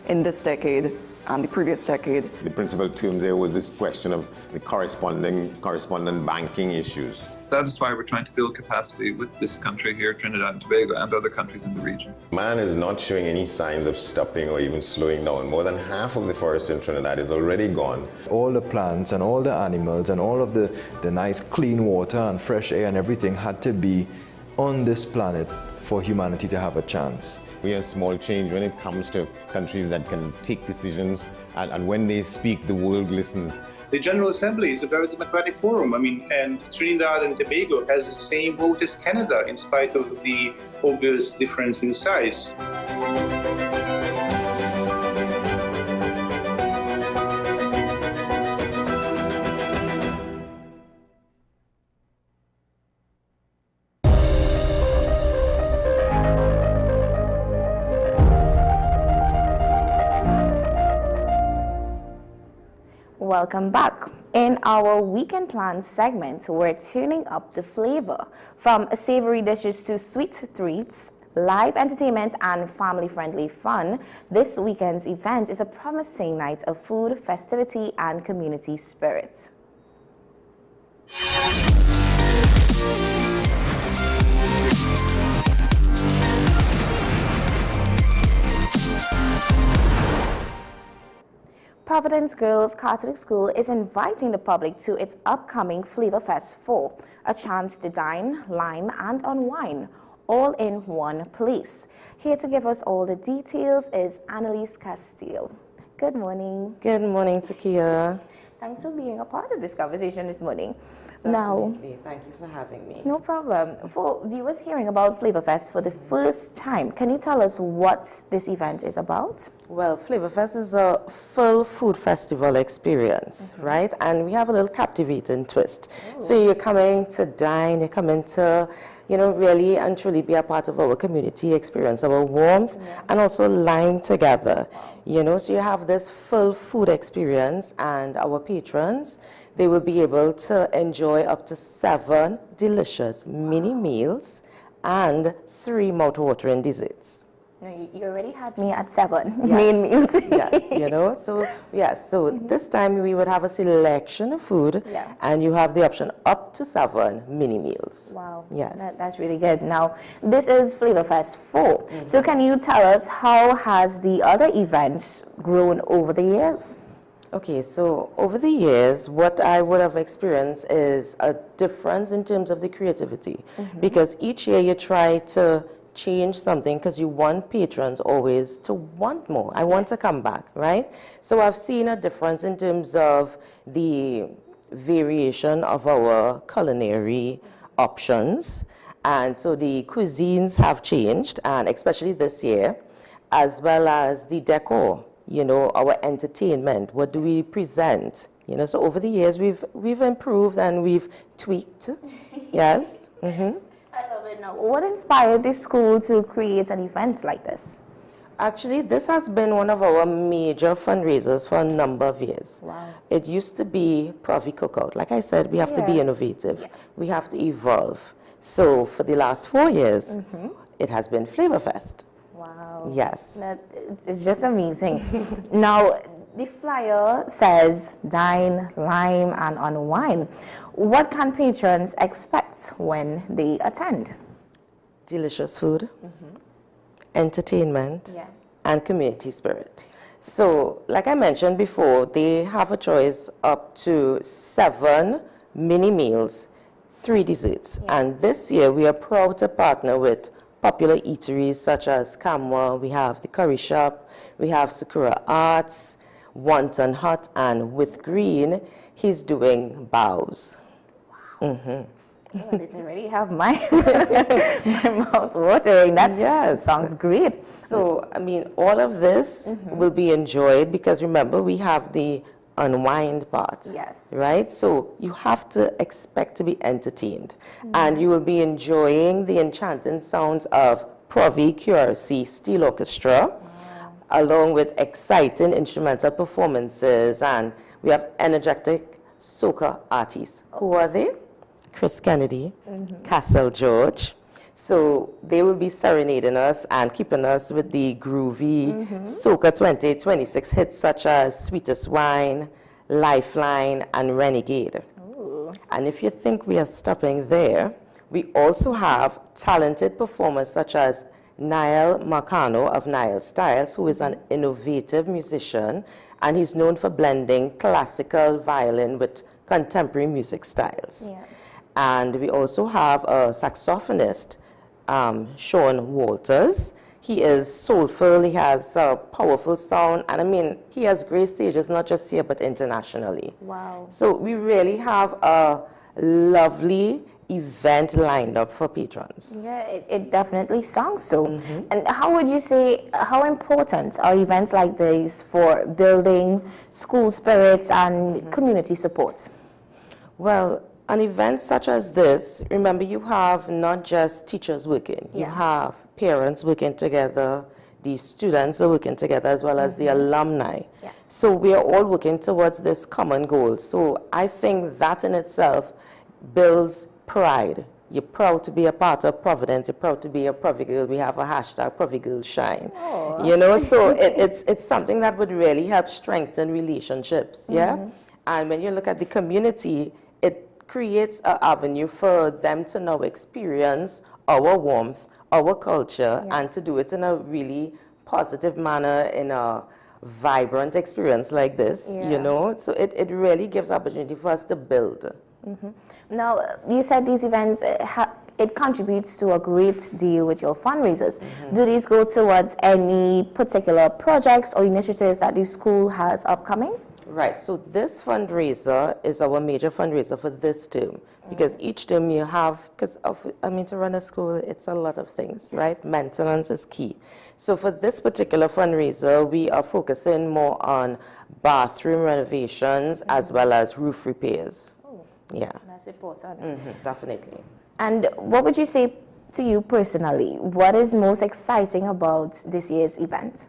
in this decade and the previous decade. The principal term there was this question of the correspondent banking issues. That is why we're trying to build capacity with this country here, Trinidad and Tobago, and other countries in the region. Man is not showing any signs of stopping or even slowing down. More than half of the forest in Trinidad is already gone. All the plants and all the animals and all of the nice clean water and fresh air and everything had to be on this planet for humanity to have a chance. We have small change when it comes to countries that can take decisions, and when they speak, the world listens. The General Assembly is a very democratic forum. And Trinidad and Tobago has the same vote as Canada, in spite of the obvious difference in size. Welcome back. In our weekend plans segment, we're tuning up the flavor from savory dishes to sweet treats, live entertainment and family-friendly fun. This weekend's event is a promising night of food, festivity and community spirit. Providence Girls Catholic School is inviting the public to its upcoming Flavor Fest 4, a chance to dine, lime, and unwind, all in one place. Here to give us all the details is Annalise Castile. Good morning. Good morning, Takia. Thanks for being a part of this conversation this morning. Definitely. Thank you for having me. No problem. For viewers hearing about Flavor Fest for the first time, can you tell us what this event is about? Well, Flavor Fest is a full food festival experience, right? And we have a little captivating twist. So you're coming to dine, you're coming to you know, really and truly be a part of our community, experience our warmth, and also line together. You know, so you have this full food experience, and our patrons, they will be able to enjoy up to 7 delicious mini meals and 3 mouth-watering desserts. No, you already had me at 7 Yes. main meals. Yes, you know, so yes, so this time we would have a selection of food, and you have the option up to 7 mini meals. Wow. Yes. That's really good. Now, this is Flavorfest 4. So can you tell us how has the other events grown over the years? Okay, so over the years, what I would have experienced is a difference in terms of the creativity, because each year you try to change something because you want patrons always to want more. I want to come back, right? So I've seen a difference in terms of the variation of our culinary options. And so the cuisines have changed, and especially this year, as well as the decor, you know, our entertainment. What do we present? You know, so over the years, we've improved and we've tweaked. Yes. I love it. Now, what inspired the school to create an event like this? Actually, this has been one of our major fundraisers for a number of years. Wow. It used to be Provi Cookout. Like I said, we have to be innovative. We have to evolve. So for the last 4 years, it has been Flavorfest. Wow. Yes. It's just amazing. Now, the flyer says dine, lime, and unwind. What can patrons expect when they attend? Delicious food, entertainment, and community spirit. So, like I mentioned before, they have a choice up to 7 mini meals, 3 desserts. And this year, we are proud to partner with popular eateries such as Kamwa, we have the Curry Shop, we have Sakura Arts, Wonton Hut, and with Green, he's doing bows. I already have my mouth watering. That sounds great. So, I mean, all of this will be enjoyed because remember, we have the unwind part. Yes. Right? So you have to expect to be entertained. And you will be enjoying the enchanting sounds of Provi QRC Steel Orchestra, along with exciting instrumental performances. And we have energetic soca artists. Who are they? Chris Kennedy, Castle George. So they will be serenading us and keeping us with the groovy soca 2026 hits such as Sweetest Wine, Lifeline, and Renegade. And if you think we are stopping there, we also have talented performers such as Niall Marcano of Niall Styles, who is an innovative musician, and he's known for blending classical violin with contemporary music styles. And we also have a saxophonist, Sean Walters. He is soulful, he has a powerful sound, and I mean, he has great stages, not just here, but internationally. Wow. So we really have a lovely event lined up for patrons. Yeah, it definitely sounds so. And how would you say, how important are events like these for building school spirits and community support? Well, an event such as this, remember you have not just teachers working, you have parents working together, the students are working together, as well as the alumni. So we are all working towards this common goal. So I think that in itself builds pride. You're proud to be a part of Providence, you're proud to be a Provi Girl. We have a hashtag Provi Girl Shine. You know, so it's something that would really help strengthen relationships, And when you look at the community, it creates an avenue for them to now experience our warmth, our culture, and to do it in a really positive manner, in a vibrant experience like this, you know. So it really gives opportunity for us to build. Now, you said these events, it contributes to a great deal with your fundraisers. Do these go towards any particular projects or initiatives that the school has upcoming? Right, so this fundraiser is our major fundraiser for this term, because each term you have, to run a school, it's a lot of things, right? Maintenance is key. So for this particular fundraiser, we are focusing more on bathroom renovations as well as roof repairs. That's That's important. Definitely. And what would you say to you personally? What is most exciting about this year's event?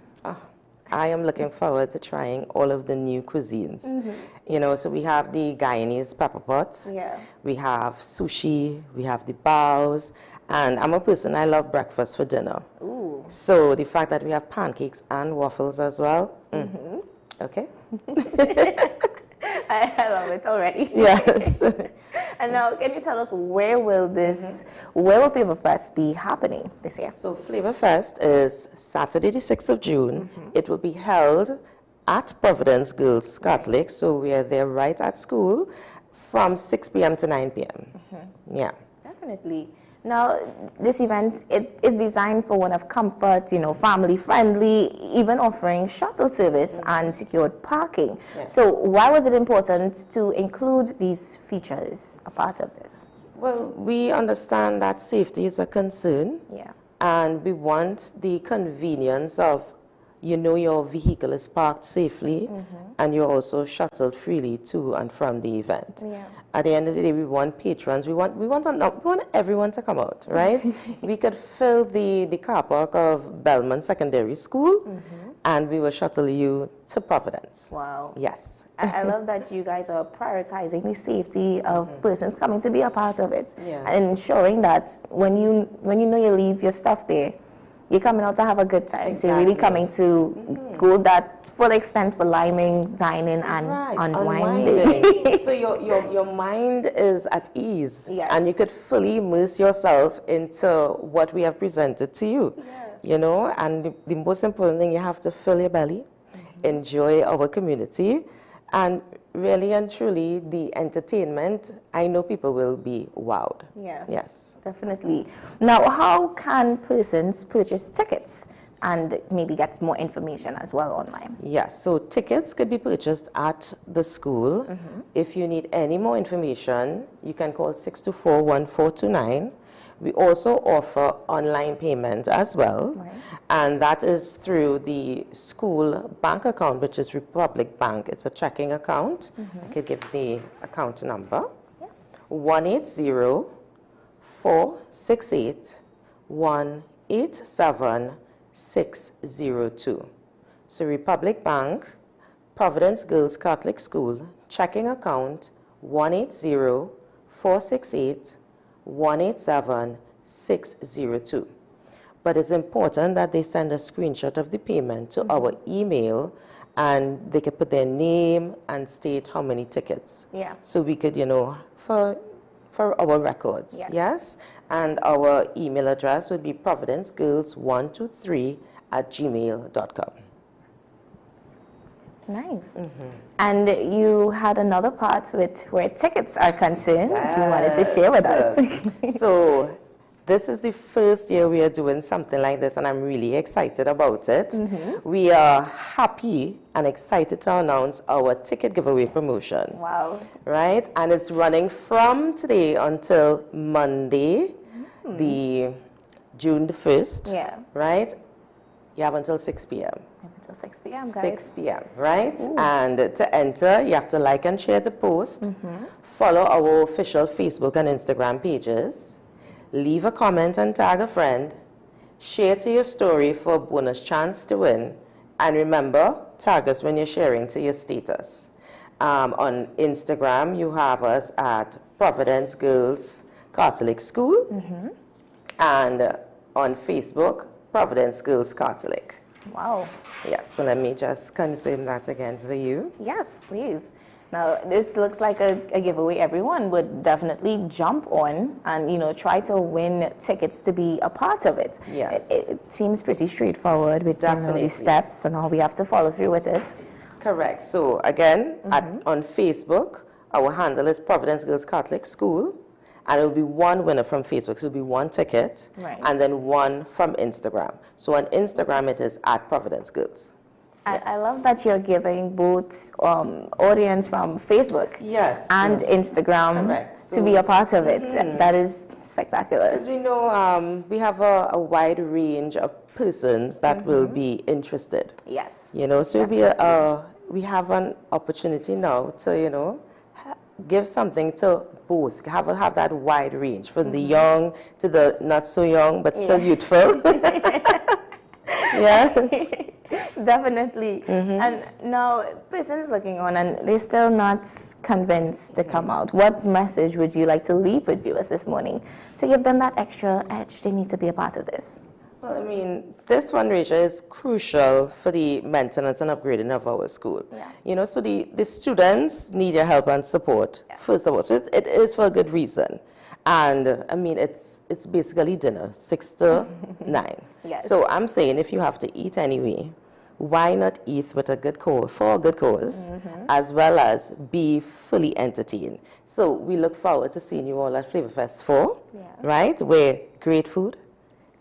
I am looking forward to trying all of the new cuisines. You know, so we have the Guyanese pepper pot. Yeah. We have sushi. We have the bows. And I'm a person, I love breakfast for dinner. Ooh. So the fact that we have pancakes and waffles as well. Okay. I love it already. Yes. And now, can you tell us where will Flavor Fest be happening this year? So Flavor Fest is Saturday the 6th of June. It will be held at Providence Girls Catholic. So we are there right at school from 6 p.m. to 9 p.m. Yeah. Definitely. Now, this event, it is designed for one of comfort, you know, family friendly, even offering shuttle service and secured parking. So why was it important to include these features a part of this? Well, we understand that safety is a concern. Yeah. And we want the convenience of, you know, your vehicle is parked safely and you're also shuttled freely to and from the event. Yeah. At the end of the day, we want patrons. We want everyone to come out, right? We could fill the car park of Belmont Secondary School, and we will shuttle you to Providence. Wow. Yes. I love that you guys are prioritizing the safety of persons coming to be a part of it, and ensuring that when you know you leave your stuff there, you're coming out to have a good time. So you're really coming to go that full extent for liming, dining, and unwinding. So your mind is at ease, Yes. and you could fully immerse yourself into what we have presented to you. You know, and the most important thing, you have to fill your belly, enjoy our community, and really and truly the entertainment. I know people will be wowed. Yes. Definitely. Now, how can persons purchase tickets and maybe get more information as well online? Yes, so tickets could be purchased at the school. If you need any more information, you can call 624-1429. We also offer online payment as well, and that is through the school bank account, which is Republic Bank. It's a checking account. I could give the account number. 180-468-187-602. So Republic Bank, Providence Girls Catholic School, checking account 180-468-187-602. But it's important that they send a screenshot of the payment to our email, and they can put their name and state how many tickets. Yeah. So we could, you know, for our records. Yes. And our email address would be providencegirls123@gmail.com. Nice. And you had another part with where tickets are concerned. You wanted to share with us. So this is the first year we are doing something like this, and I'm really excited about it. We are happy and excited to announce our ticket giveaway promotion. Wow. Right? And it's running from today until Monday, the June the 1st. Yeah. Right? You have until 6 p.m. Until 6 p.m., guys. 6 p.m., right? Ooh. And to enter, you have to like and share the post, follow our official Facebook and Instagram pages, leave a comment and tag a friend, share to your story for a bonus chance to win, and remember, tag us when you're sharing to your status. On Instagram, you have us at Providence Girls Catholic School, and on Facebook, Providence Girls Catholic. Wow. Yes, so let me just confirm that again for you. Yes, please. Now, this looks like a giveaway everyone would definitely jump on and, you know, try to win tickets to be a part of it. Yes. It seems pretty straightforward with the steps and all we have to follow through with it. Correct. So, again, on Facebook, our handle is Providence Girls Catholic School, and it will be one winner from Facebook. So it will be one ticket, and then one from Instagram. So on Instagram, it is at Providence Girls. I love that you're giving both audience from Facebook and Instagram to be a part of it. That is spectacular. As we know, we have a wide range of persons that will be interested. Yes. You know, so we have an opportunity now to, you know, give something to both, have that wide range, from the young to the not so young, but still youthful. Yes. Definitely. And now, persons looking on and they're still not convinced to come out. What message would you like to leave with viewers this morning to give them that extra edge they need to be a part of this? Well, I mean, this fundraiser is crucial for the maintenance and upgrading of our school. Yeah. You know, so the students need your help and support, first of all. So it is for a good reason. And I mean, it's basically dinner, 6 to 9. Yes. So I'm saying, if you have to eat anyway, why not eat with a good cause, for a good cause, as well as be fully entertained? So we look forward to seeing you all at Flavor Fest 4, right? Where great food,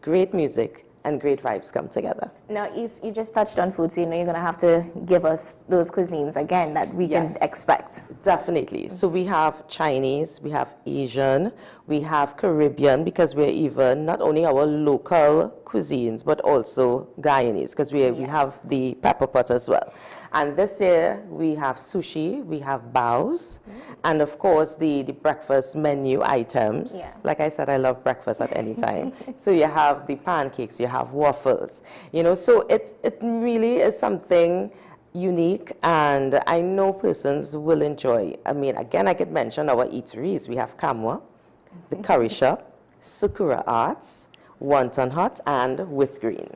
great music, and great vibes come together. Now, you just touched on food, so you know you're going to have to give us those cuisines again that we can expect. Definitely. So we have Chinese, we have Asian, we have Caribbean, because we're even not only our local cuisines, but also Guyanese, because we have the pepper pot as well. And this year we have sushi, we have baos, and of course the breakfast menu items. Like I said, I love breakfast at any time. So you have the pancakes, you have waffles, you know, so it really is something unique, and I know persons will enjoy. I mean, again, I could mention our eateries. We have Kamwa, the Curry Shop, Sakura Arts, Wonton Hut, and With Green.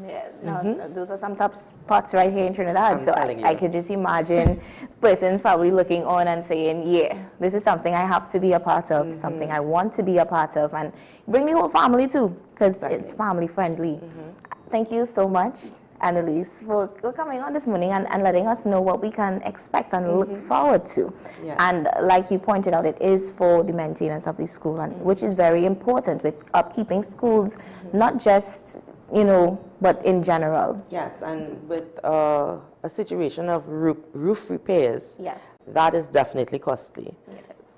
Yeah, no, those are some top spots right here in Trinidad. I'm telling you. I could just imagine persons probably looking on and saying, yeah, this is something I have to be a part of, something I want to be a part of, and bring the whole family too, because it's family friendly. Thank you so much, Annalise, for coming on this morning and letting us know what we can expect and look forward to. Yes. And like you pointed out, it is for the maintenance of the school, and which is very important with upkeeping schools, not just, you know, but in general. Yes, and with a situation of roof repairs, that is definitely costly.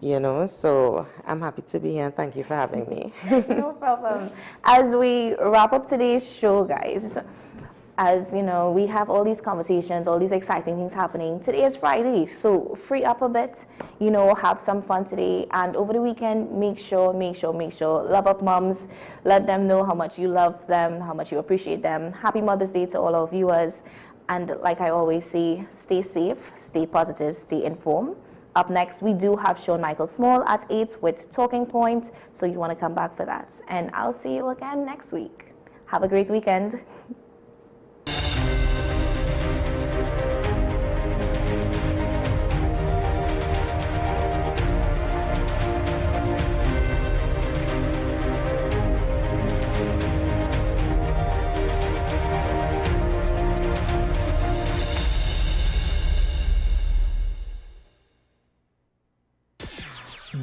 You know, so I'm happy to be here, and thank you for having me. No problem. As we wrap up today's show, guys, as you know, we have all these conversations, all these exciting things happening. Today is Friday, so free up a bit, you know, have some fun today, and over the weekend, make sure, love up moms, let them know how much you love them, how much you appreciate them. Happy Mother's Day to all our viewers, and like I always say, stay safe, stay positive, stay informed. Up next, we do have Sean Michael Small at 8 with Talking Point, so you want to come back for that. And I'll see you again next week. Have a great weekend.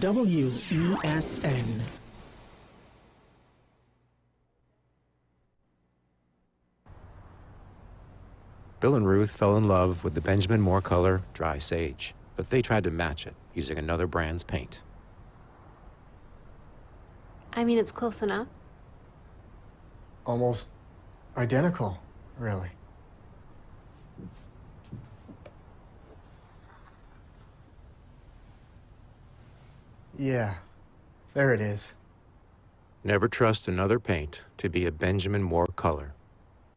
WESN. Bill and Ruth fell in love with the Benjamin Moore color Dry Sage, but they tried to match it using another brand's paint. I mean, it's close enough. Almost identical, really. Yeah, there it is. Never trust another paint to be a Benjamin Moore color.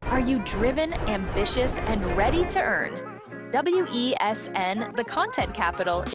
Are you driven, ambitious, and ready to earn? WESN, the content capital,